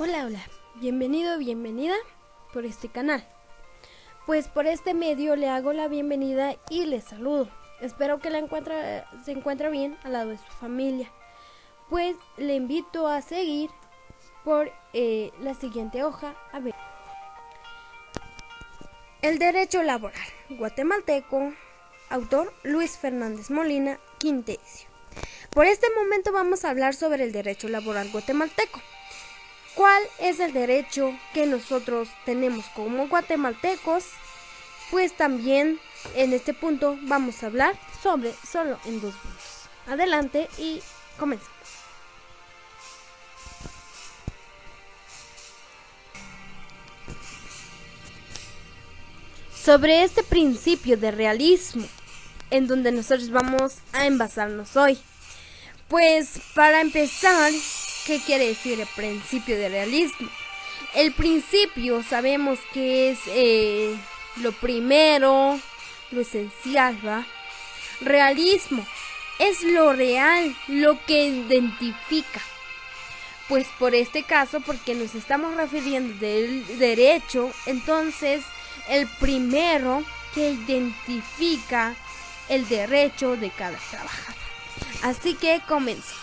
Hola, bienvenido, bienvenida por este canal. Pues por este medio le hago la bienvenida y le saludo. Espero que se encuentre bien al lado de su familia. Pues le invito a seguir por la siguiente hoja. A ver. El derecho laboral guatemalteco, autor Luis Fernández Molina Quintecio. Por este momento vamos a hablar sobre el derecho laboral guatemalteco. ¿Cuál es el derecho que nosotros tenemos como guatemaltecos? Pues también en este punto vamos a hablar sobre solo en 2 puntos. Adelante y comenzamos. Sobre este principio de realismo en donde nosotros vamos a envasarnos hoy. Pues para empezar, ¿qué quiere decir el principio de realismo? El principio sabemos que es lo primero, lo esencial, ¿va? Realismo es lo real, lo que identifica. Pues por este caso, porque nos estamos refiriendo del derecho, entonces el primero que identifica el derecho de cada trabajador. Así que comencemos.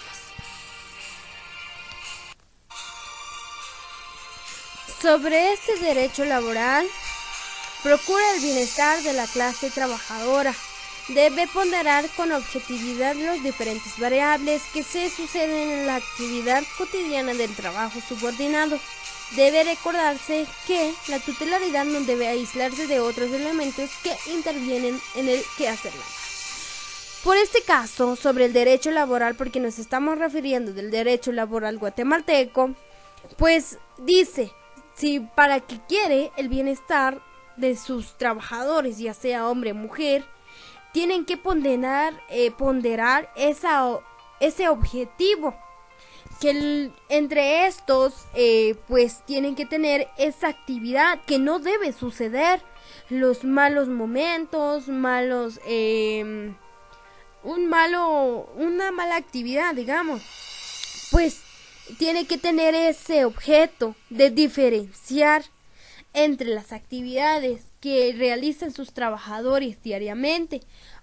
Sobre este derecho laboral, procura el bienestar de la clase trabajadora. Debe ponderar con objetividad las diferentes variables que se suceden en la actividad cotidiana del trabajo subordinado. Debe recordarse que la tutelaridad no debe aislarse de otros elementos que intervienen en el quehacer laboral. Por este caso, sobre el derecho laboral, porque nos estamos refiriendo del derecho laboral guatemalteco, pues dice, si para que quiere el bienestar de sus trabajadores, ya sea hombre o mujer, tienen que ponderar ese objetivo, que entre estos pues tienen que tener esa actividad que no debe suceder, los malos momentos, una mala actividad, digamos, pues tiene que tener ese objeto de diferenciar entre las actividades que realizan sus trabajadores diariamente,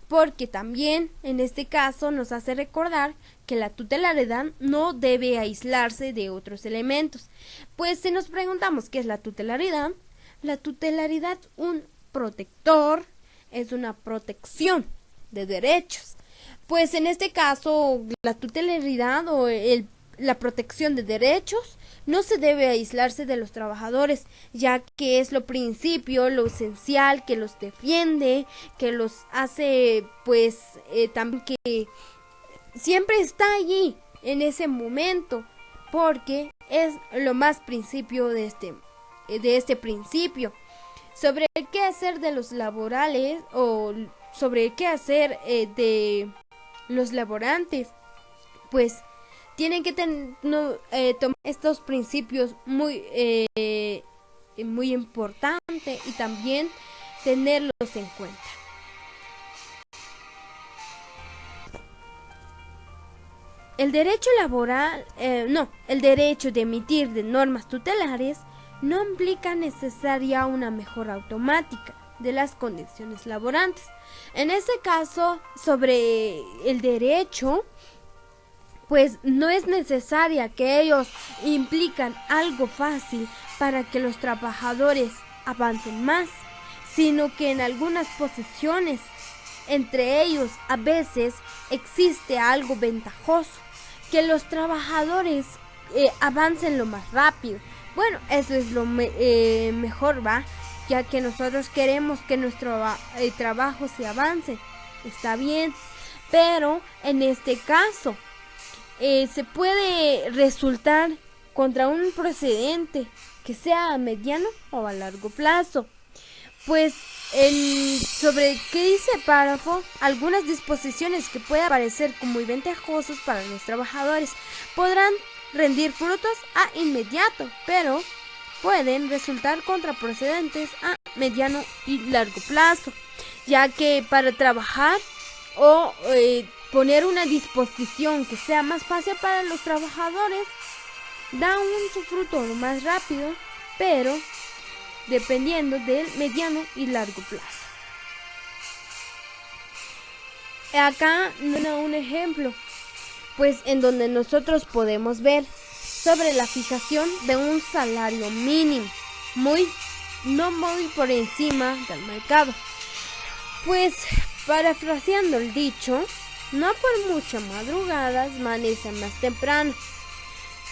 porque también en este caso nos hace recordar que la tutelaridad no debe aislarse de otros elementos. Pues si nos preguntamos qué es la tutelaridad un protector, es una protección de derechos. Pues en este caso la tutelaridad o la protección de derechos no se debe aislarse de los trabajadores, ya que es lo principio, lo esencial, que los defiende, que los hace pues también que siempre está allí en ese momento, porque es lo más principio de este principio. Sobre el qué hacer de los laborales o sobre el qué hacer de los laborantes, pues tienen que tomar estos principios muy importante y también tenerlos en cuenta. El derecho laboral, el derecho de emitir de normas tutelares no implica necesaria una mejora automática de las condiciones laborantes. En este caso, sobre el derecho, pues no es necesaria que ellos implican algo fácil para que los trabajadores avancen más, sino que en algunas posiciones, entre ellos a veces existe algo ventajoso, que los trabajadores avancen lo más rápido. Bueno, eso es lo mejor, ¿va? Ya que nosotros queremos que nuestro trabajo se avance, está bien, pero en este caso se puede resultar contra un procedente que sea a mediano o a largo plazo. Pues sobre qué dice el párrafo, algunas disposiciones que puedan parecer como muy ventajosas para los trabajadores podrán rendir frutos a inmediato, pero pueden resultar contraproducentes a mediano y largo plazo, ya que para trabajar o poner una disposición que sea más fácil para los trabajadores, da su fruto lo más rápido, pero dependiendo del mediano y largo plazo. Acá un ejemplo, pues en donde nosotros podemos ver sobre la fijación de un salario mínimo, no muy por encima del mercado. Pues parafraseando el dicho, no por muchas madrugadas amanece más temprano.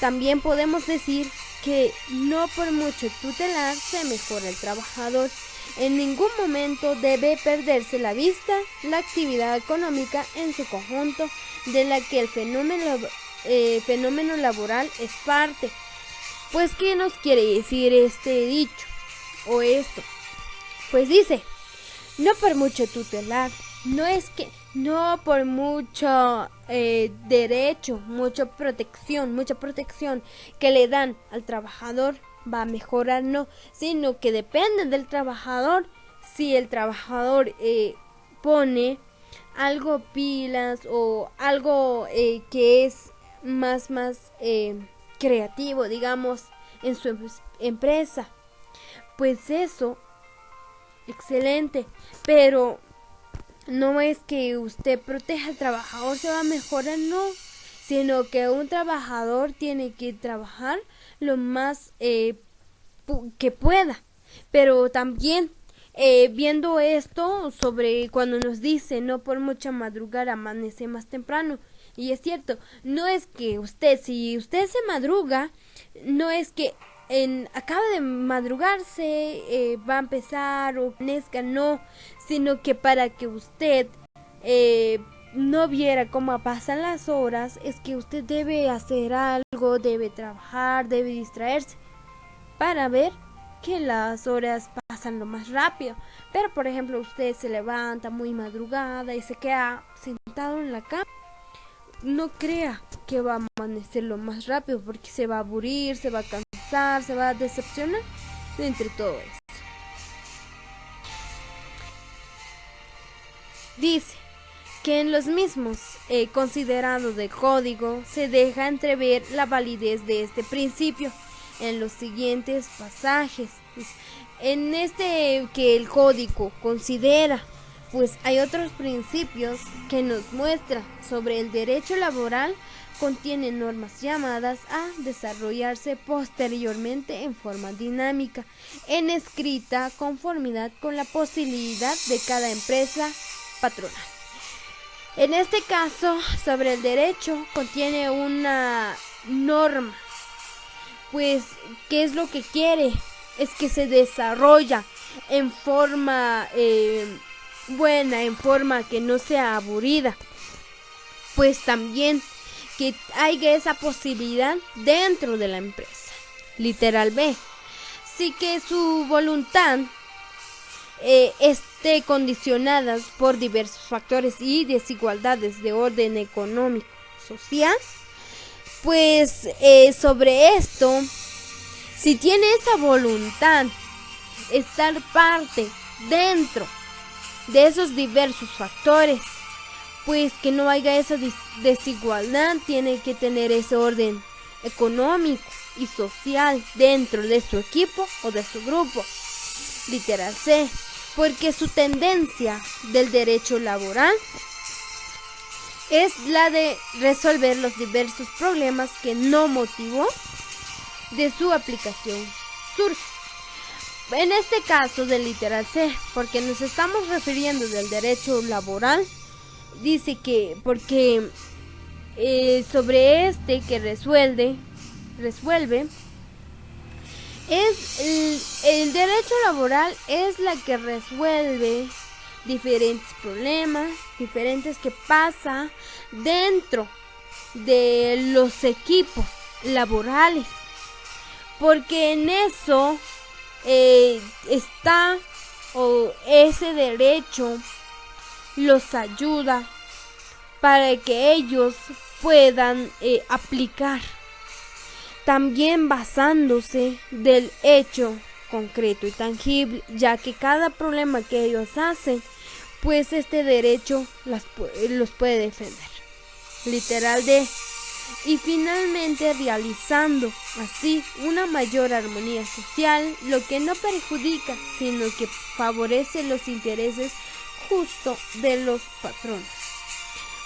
También podemos decir que no por mucho tutelar se mejora el trabajador. En ningún momento debe perderse la vista la actividad económica en su conjunto, de la que el fenómeno laboral es parte. Pues, ¿qué nos quiere decir este dicho o esto? Pues dice, no por mucho tutelar, no por mucho derecho, mucha protección que le dan al trabajador va a mejorar, no, sino que depende del trabajador. Si el trabajador pone algo pilas o algo que es más creativo, digamos, en su empresa, pues eso, excelente, pero no es que usted proteja al trabajador se va a mejorar, no, sino que un trabajador tiene que trabajar lo más que pueda. Pero también viendo esto sobre cuando nos dice no por mucha madrugada amanece más temprano, y es cierto, no es que si usted se madruga, no es que acaba de madrugarse va a empezar o amanezca, no, sino que para que usted no viera cómo pasan las horas, es que usted debe hacer algo, debe trabajar, debe distraerse para ver que las horas pasan lo más rápido. Pero por ejemplo usted se levanta muy madrugada y se queda sentado en la cama, no crea que va a amanecer lo más rápido, porque se va a aburrir, se va a cansar, se va a decepcionar entre todo eso. Dice que en los mismos considerados de código se deja entrever la validez de este principio en los siguientes pasajes. En este que el código considera, pues hay otros principios que nos muestran sobre el derecho laboral, contiene normas llamadas a desarrollarse posteriormente en forma dinámica, en escrita conformidad con la posibilidad de cada empresa patronal. En este caso, sobre el derecho, contiene una norma, pues, ¿qué es lo que quiere? Es que se desarrolla en forma buena, en forma que no sea aburrida, pues también que haya esa posibilidad dentro de la empresa. Literal B, sí que su voluntad esté condicionadas por diversos factores y desigualdades de orden económico, social, pues sobre esto, si tiene esa voluntad, estar parte dentro de esos diversos factores, pues que no haya esa desigualdad, tiene que tener ese orden económico y social dentro de su equipo o de su grupo. Literal C, porque su tendencia del derecho laboral es la de resolver los diversos problemas que no motivó de su aplicación surge. En este caso del literal C, porque nos estamos refiriendo del derecho laboral, dice que porque sobre este que resuelve es el derecho laboral, es la que resuelve diferentes problemas, diferentes que pasa dentro de los equipos laborales, porque en eso está, o ese derecho los ayuda para que ellos puedan aplicar, también basándose del hecho concreto y tangible, ya que cada problema que ellos hacen, pues este derecho los puede defender. Literal D, y finalmente realizando así una mayor armonía social, lo que no perjudica, sino que favorece los intereses justo de los patronos.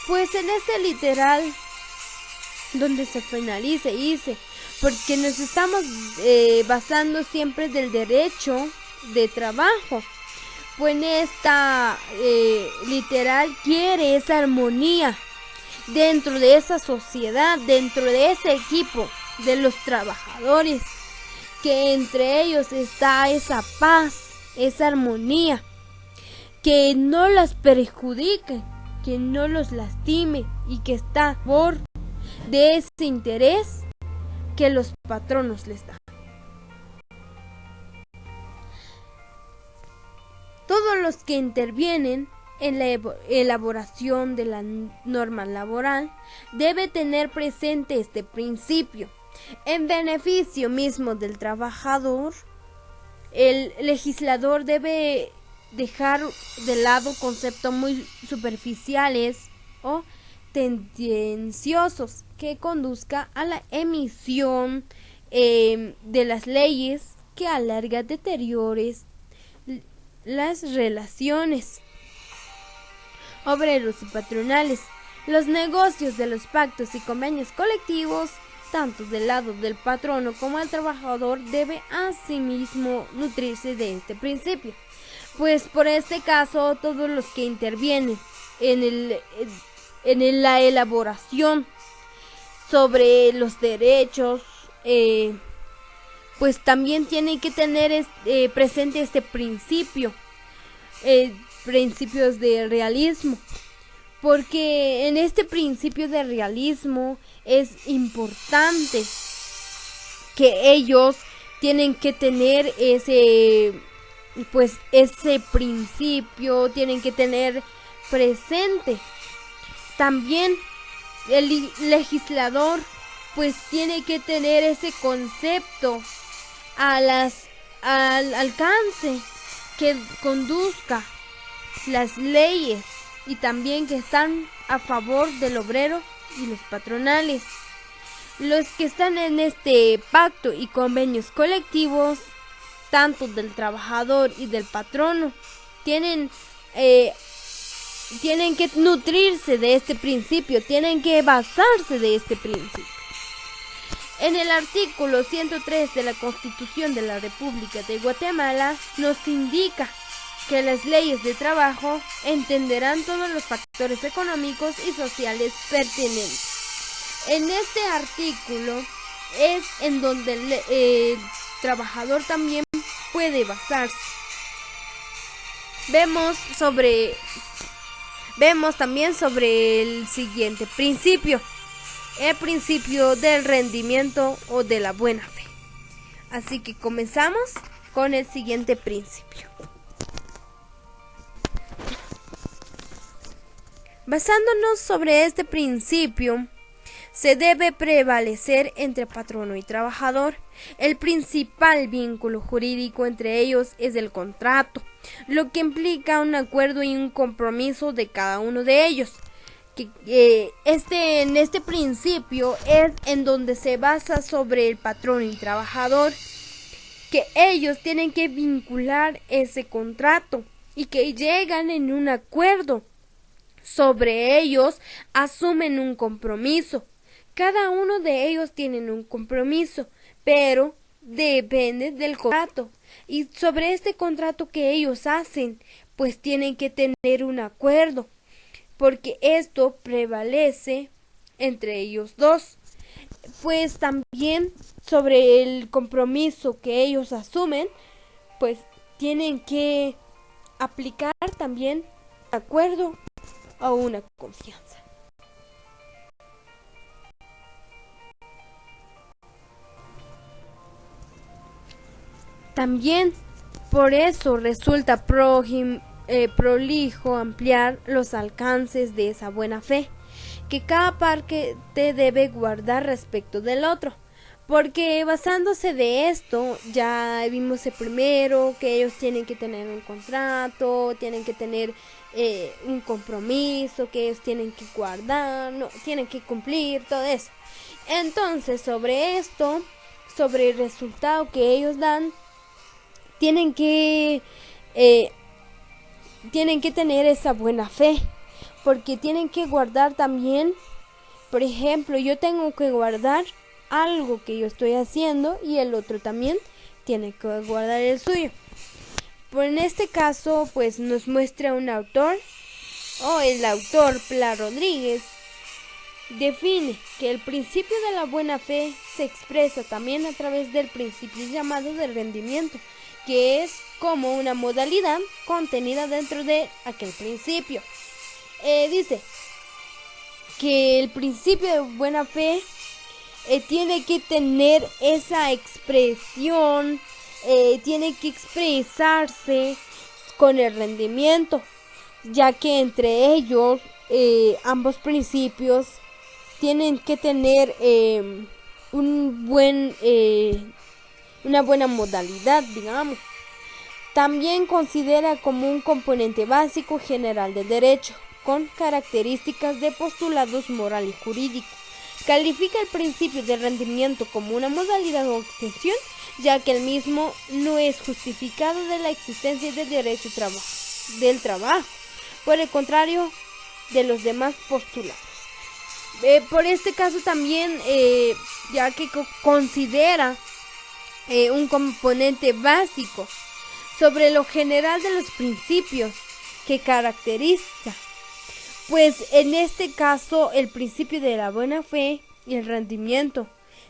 Pues en este literal, donde se finaliza y dice, porque nos estamos basando siempre del derecho de trabajo, pues en esta literal quiere esa armonía dentro de esa sociedad, dentro de ese equipo de los trabajadores, que entre ellos está esa paz, esa armonía, que no las perjudique, que no los lastime y que está a favor de ese interés que los patronos les dan. Todos los que intervienen en la elaboración de la norma laboral debe tener presente este principio. En beneficio mismo del trabajador, el legislador debe dejar de lado conceptos muy superficiales o tendenciosos que conduzca a la emisión de las leyes que a larga deteriores las relaciones obreros y patronales. Los negocios de los pactos y convenios colectivos, tanto del lado del patrono como del trabajador, debe asimismo nutrirse de este principio. Pues por este caso, todos los que intervienen en la elaboración sobre los derechos, pues también tienen que tener presente este principio, principios de realismo, porque en este principio de realismo es importante que ellos tienen que tener ese principio, tienen que tener presente. También el legislador pues tiene que tener ese concepto al alcance, que conduzca las leyes y también que están a favor del obrero y los patronales. Los que están en este pacto y convenios colectivos, tanto del trabajador y del patrono, tienen que nutrirse de este principio, tienen que basarse de este principio. En el artículo 103 de la Constitución de la República de Guatemala nos indica que las leyes de trabajo entenderán todos los factores económicos y sociales pertinentes. En este artículo es en donde el trabajador también puede basarse. Vemos también sobre el siguiente principio, el principio del rendimiento o de la buena fe. Así que comenzamos con el siguiente principio. Basándonos sobre este principio, se debe prevalecer entre patrono y trabajador. El principal vínculo jurídico entre ellos es el contrato, lo que implica un acuerdo y un compromiso de cada uno de ellos. En este principio es en donde se basa sobre el patrón y trabajador, que ellos tienen que vincular ese contrato y que llegan en un acuerdo. Sobre ellos asumen un compromiso. Cada uno de ellos tiene un compromiso, pero depende del contrato. Y sobre este contrato que ellos hacen, pues tienen que tener un acuerdo, porque esto prevalece entre ellos dos. Pues también sobre el compromiso que ellos asumen, pues tienen que aplicar también un acuerdo o una confianza. También por eso resulta prolijo ampliar los alcances de esa buena fe que cada parte debe guardar respecto del otro, Porque basándose de esto, ya vimos el primero, que ellos tienen que tener un contrato, tienen que tener un compromiso, que ellos tienen que guardar, no, tienen que cumplir, todo eso. Entonces, sobre esto, sobre el resultado que ellos dan, tienen que tener esa buena fe, porque tienen que guardar también. Por ejemplo, yo tengo que guardar algo que yo estoy haciendo y el otro también tiene que guardar el suyo. Pues en este caso, pues nos muestra un autor, el autor Pla Rodríguez, define que el principio de la buena fe se expresa también a través del principio llamado de rendimiento, que es como una modalidad contenida dentro de aquel principio. Dice que el principio de buena fe tiene que tener esa expresión, tiene que expresarse con el rendimiento, ya que entre ellos ambos principios tienen que tener una buena modalidad, digamos. También considera como un componente básico general del derecho, con características de postulados moral y jurídico. Califica el principio de rendimiento como una modalidad o extensión, ya que el mismo no es justificado de la existencia del derecho del trabajo, por el contrario de los demás postulados. Por este caso también, ya que considera un componente básico sobre lo general de los principios que caracteriza, pues en este caso el principio de la buena fe y el rendimiento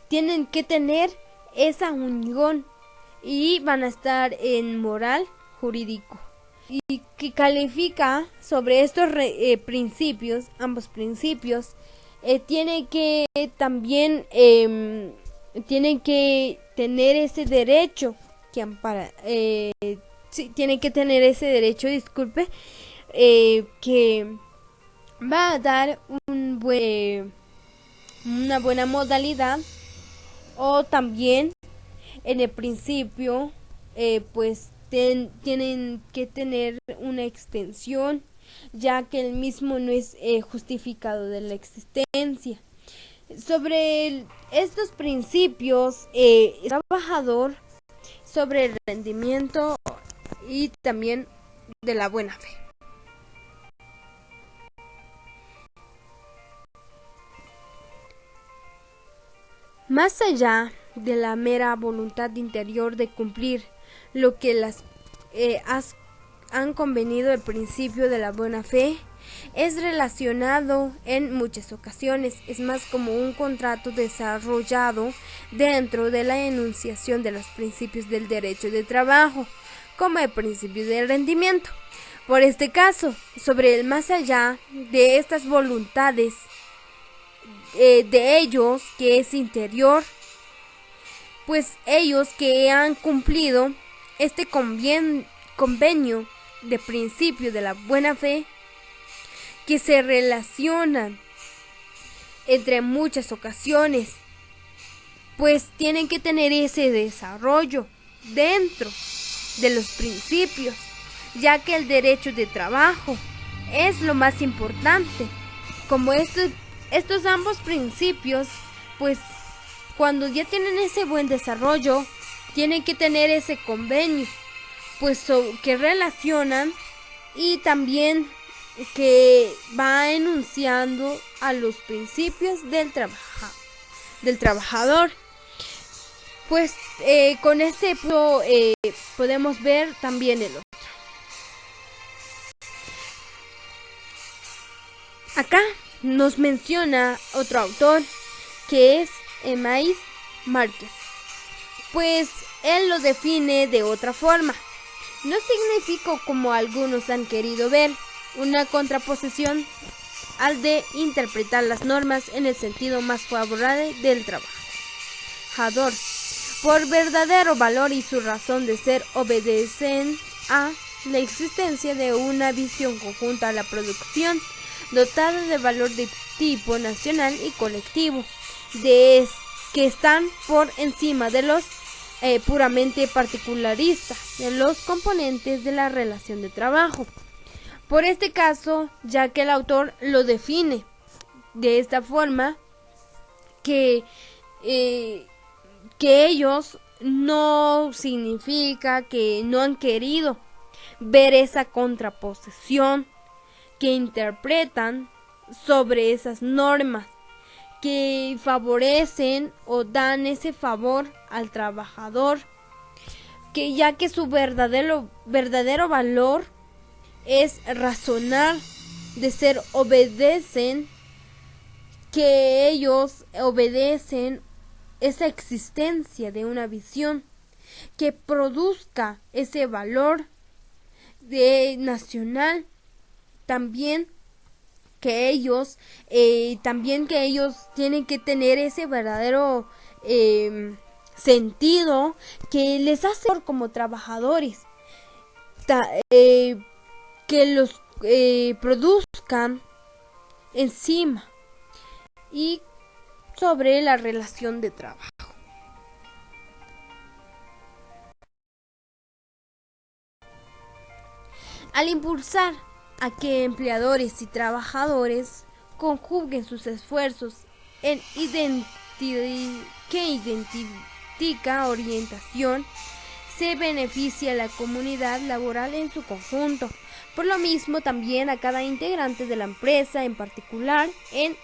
tienen que tener esa unión y van a estar en moral jurídico, y que califica sobre estos principios, ambos principios, tiene que también tienen que tener ese derecho que ampara, tienen que tener ese derecho, disculpe, que va a dar una buena modalidad, o también en el principio pues tienen que tener una extensión, ya que el mismo no es justificado de la existencia. Sobre estos principios, el trabajador, sobre el rendimiento y también de la buena fe. Más allá de la mera voluntad interior de cumplir lo que han convenido, el principio de la buena fe es relacionado en muchas ocasiones, es más como un contrato desarrollado dentro de la enunciación de los principios del derecho de trabajo, como el principio del rendimiento. Por este caso, sobre el más allá de estas voluntades de ellos, que es interior, pues ellos que han cumplido este convenio de principio de la buena fe, que se relacionan entre muchas ocasiones, pues tienen que tener ese desarrollo dentro de los principios, ya que el derecho de trabajo es lo más importante. Como estos ambos principios, pues cuando ya tienen ese buen desarrollo, tienen que tener ese convenio, pues que relacionan y también que va enunciando a los principios del trabajador. Pues con este punto podemos ver también el otro. Acá nos menciona otro autor, que es Emmaíz Márquez. Pues él lo define de otra forma. No significa, como algunos han querido ver, una contraposición al de interpretar las normas en el sentido más favorable del trabajador. Por verdadero valor y su razón de ser, obedecen a la existencia de una visión conjunta a la producción, dotada de valor de tipo nacional y colectivo, que están por encima de los puramente particularistas, de los componentes de la relación de trabajo. Por este caso, ya que el autor lo define de esta forma, que ellos no significa que no han querido ver esa contraposición que interpretan sobre esas normas que favorecen o dan ese favor al trabajador, que ya que su verdadero valor es razonar, de ser obedecen, que ellos obedecen esa existencia de una visión que produzca ese valor de nacional, también que ellos tienen que tener ese verdadero sentido que les hace como trabajadores, que los produzcan encima y sobre la relación de trabajo. Al impulsar a que empleadores y trabajadores conjuguen sus esfuerzos en idéntica orientación, se beneficia a la comunidad laboral en su conjunto. Por lo mismo, también a cada integrante de la empresa en particular, en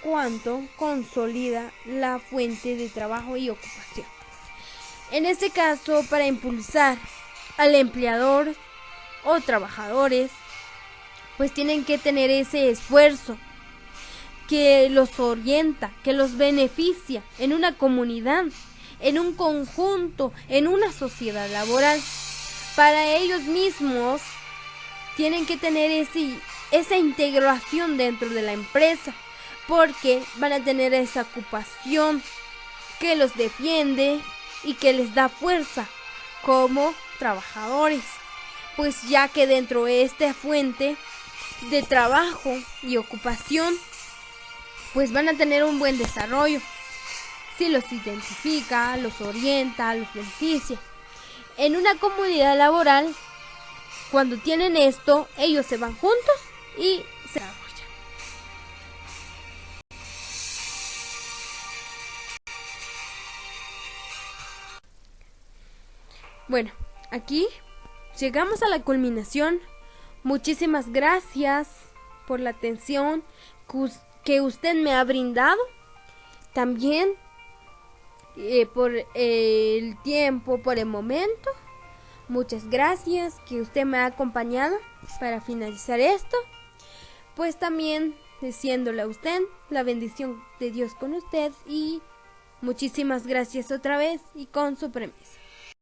cuanto consolida la fuente de trabajo y ocupación. En este caso, para impulsar al empleador o trabajadores, pues tienen que tener ese esfuerzo que los orienta, que los beneficia en una comunidad, en un conjunto, en una sociedad laboral. Para ellos mismos tienen que tener esa integración dentro de la empresa, porque van a tener esa ocupación que los defiende y que les da fuerza como trabajadores, pues ya que dentro de esta fuente de trabajo y ocupación, pues van a tener un buen desarrollo, si los identifica, los orienta, los beneficia. En una comunidad laboral, cuando tienen esto, ellos se van juntos y se desarrollan. Bueno, aquí llegamos a la culminación. Muchísimas gracias por la atención que usted me ha brindado. También por el tiempo, por el momento. Muchas gracias que usted me ha acompañado para finalizar esto. Pues también diciéndole a usted la bendición de Dios con usted y muchísimas gracias otra vez y con su permiso.